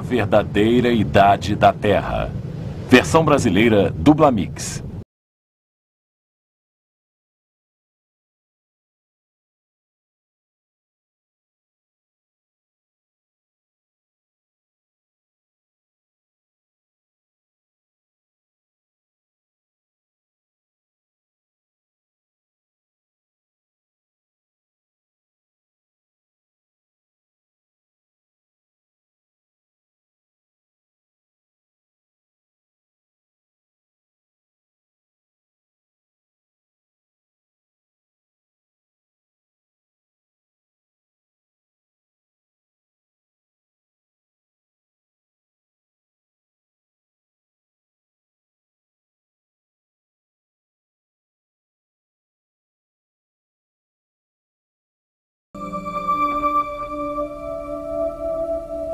A Verdadeira Idade da Terra. Versão brasileira Dublamix.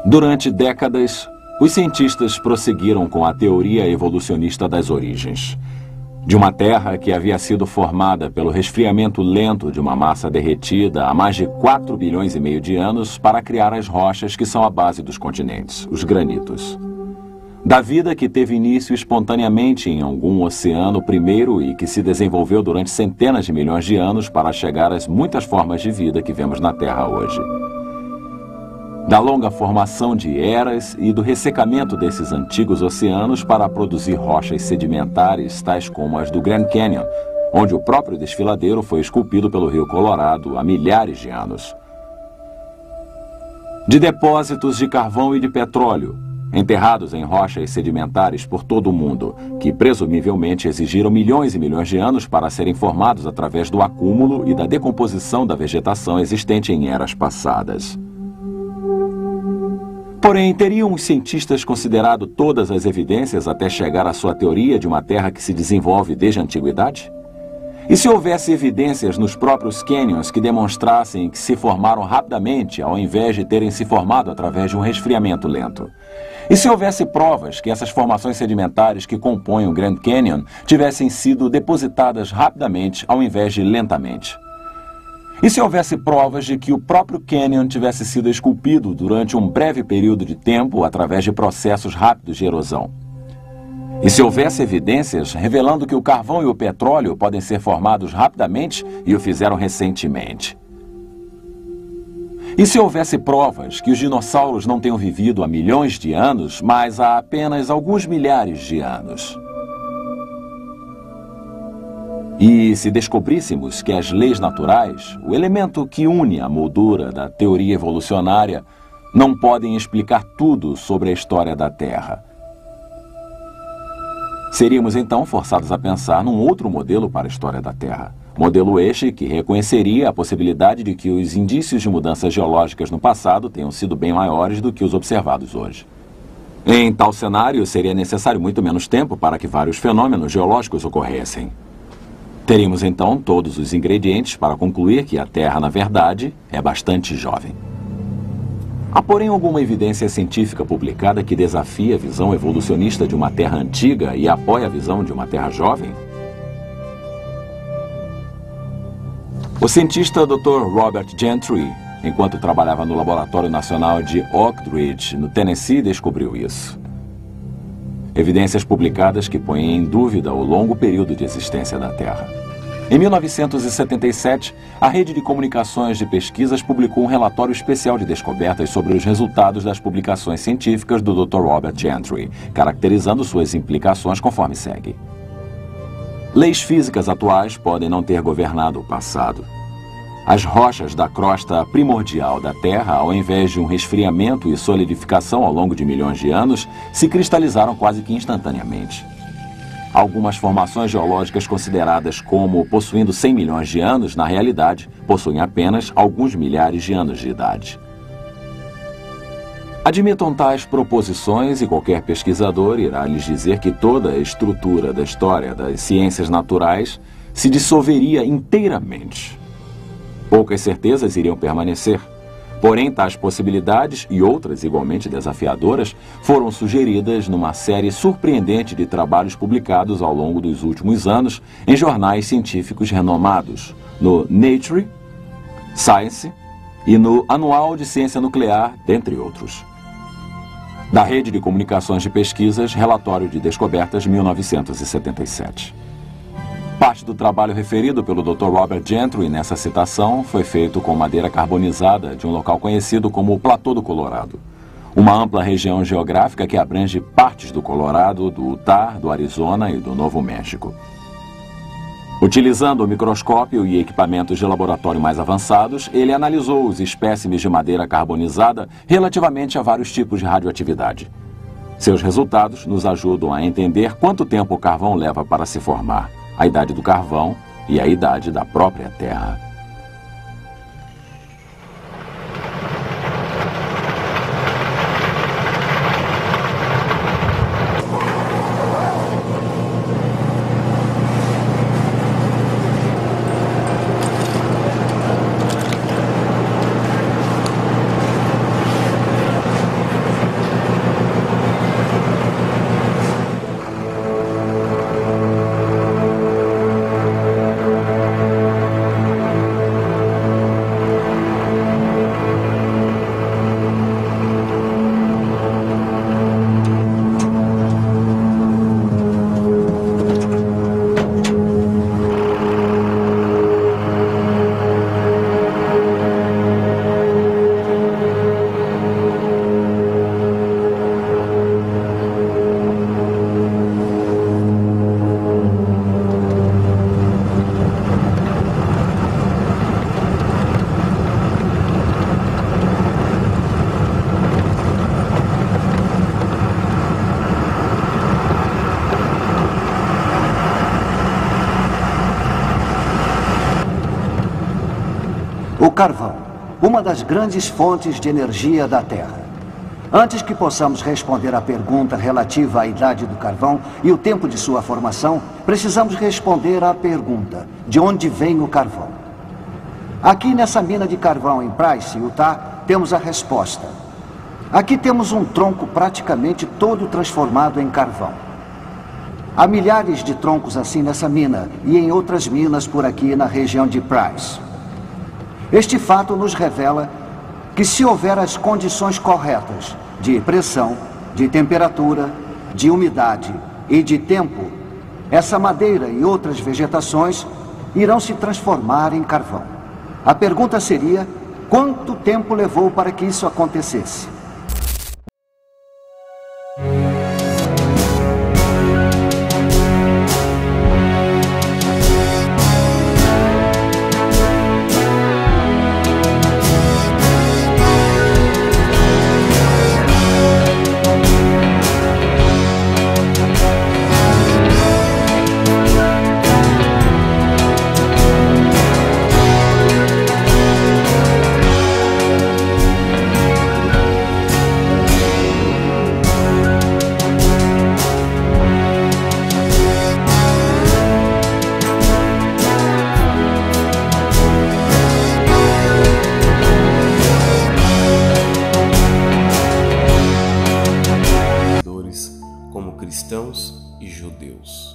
Durante décadas, os cientistas prosseguiram com a teoria evolucionista das origens. De uma Terra que havia sido formada pelo resfriamento lento de uma massa derretida há mais de 4 bilhões e meio de anos para criar as rochas que são a base dos continentes, os granitos. Da vida que teve início espontaneamente em algum oceano primeiro e que se desenvolveu durante centenas de milhões de anos para chegar às muitas formas de vida que vemos na Terra hoje. Da longa formação de eras e do ressecamento desses antigos oceanos para produzir rochas sedimentares, tais como as do Grand Canyon, onde o próprio desfiladeiro foi esculpido pelo Rio Colorado há milhares de anos. De depósitos de carvão e de petróleo, enterrados em rochas sedimentares por todo o mundo, que presumivelmente exigiram milhões e milhões de anos para serem formados através do acúmulo e da decomposição da vegetação existente em eras passadas. Porém, teriam os cientistas considerado todas as evidências até chegar à sua teoria de uma Terra que se desenvolve desde a antiguidade? E se houvesse evidências nos próprios canyons que demonstrassem que se formaram rapidamente ao invés de terem se formado através de um resfriamento lento? E se houvesse provas que essas formações sedimentares que compõem o Grand Canyon tivessem sido depositadas rapidamente ao invés de lentamente? E se houvesse provas de que o próprio Canyon tivesse sido esculpido durante um breve período de tempo através de processos rápidos de erosão? E se houvesse evidências revelando que o carvão e o petróleo podem ser formados rapidamente e o fizeram recentemente? E se houvesse provas que os dinossauros não tenham vivido há milhões de anos, mas há apenas alguns milhares de anos? E se descobríssemos que as leis naturais, o elemento que une a moldura da teoria evolucionária, não podem explicar tudo sobre a história da Terra? Seríamos então forçados a pensar num outro modelo para a história da Terra. Modelo este que reconheceria a possibilidade de que os indícios de mudanças geológicas no passado tenham sido bem maiores do que os observados hoje. Em tal cenário, seria necessário muito menos tempo para que vários fenômenos geológicos ocorressem. Teríamos então todos os ingredientes para concluir que a Terra, na verdade, é bastante jovem. Há, porém, alguma evidência científica publicada que desafia a visão evolucionista de uma Terra antiga e apoia a visão de uma Terra jovem? O cientista Dr. Robert Gentry, enquanto trabalhava no Laboratório Nacional de Oak Ridge, no Tennessee, descobriu isso. Evidências publicadas que põem em dúvida o longo período de existência da Terra. Em 1977, a Rede de Comunicações de Pesquisas publicou um relatório especial de descobertas sobre os resultados das publicações científicas do Dr. Robert Gentry, caracterizando suas implicações conforme segue. Leis físicas atuais podem não ter governado o passado. As rochas da crosta primordial da Terra, ao invés de um resfriamento e solidificação ao longo de milhões de anos, se cristalizaram quase que instantaneamente. Algumas formações geológicas consideradas como possuindo 100 milhões de anos, na realidade, possuem apenas alguns milhares de anos de idade. Admitam tais proposições e qualquer pesquisador irá lhes dizer que toda a estrutura da história das ciências naturais se dissolveria inteiramente. Poucas certezas iriam permanecer. Porém, tais possibilidades e outras igualmente desafiadoras foram sugeridas numa série surpreendente de trabalhos publicados ao longo dos últimos anos em jornais científicos renomados, no Nature, Science e no Anual de Ciência Nuclear, dentre outros. Da Rede de Comunicações de Pesquisas, Relatório de Descobertas, 1977. Parte do trabalho referido pelo Dr. Robert Gentry nessa citação foi feito com madeira carbonizada de um local conhecido como o Platô do Colorado, uma ampla região geográfica que abrange partes do Colorado, do Utah, do Arizona e do Novo México. Utilizando o microscópio e equipamentos de laboratório mais avançados, ele analisou os espécimes de madeira carbonizada relativamente a vários tipos de radioatividade. Seus resultados nos ajudam a entender quanto tempo o carvão leva para se formar, a idade do carvão e a idade da própria Terra. O carvão, uma das grandes fontes de energia da Terra. Antes que possamos responder à pergunta relativa à idade do carvão e o tempo de sua formação, precisamos responder à pergunta: de onde vem o carvão? Aqui nessa mina de carvão em Price, Utah, temos a resposta. Aqui temos um tronco praticamente todo transformado em carvão. Há milhares de troncos assim nessa mina e em outras minas por aqui na região de Price. Este fato nos revela que se houver as condições corretas de pressão, de temperatura, de umidade e de tempo, essa madeira e outras vegetações irão se transformar em carvão. A pergunta seria: quanto tempo levou para que isso acontecesse? Como cristãos e judeus.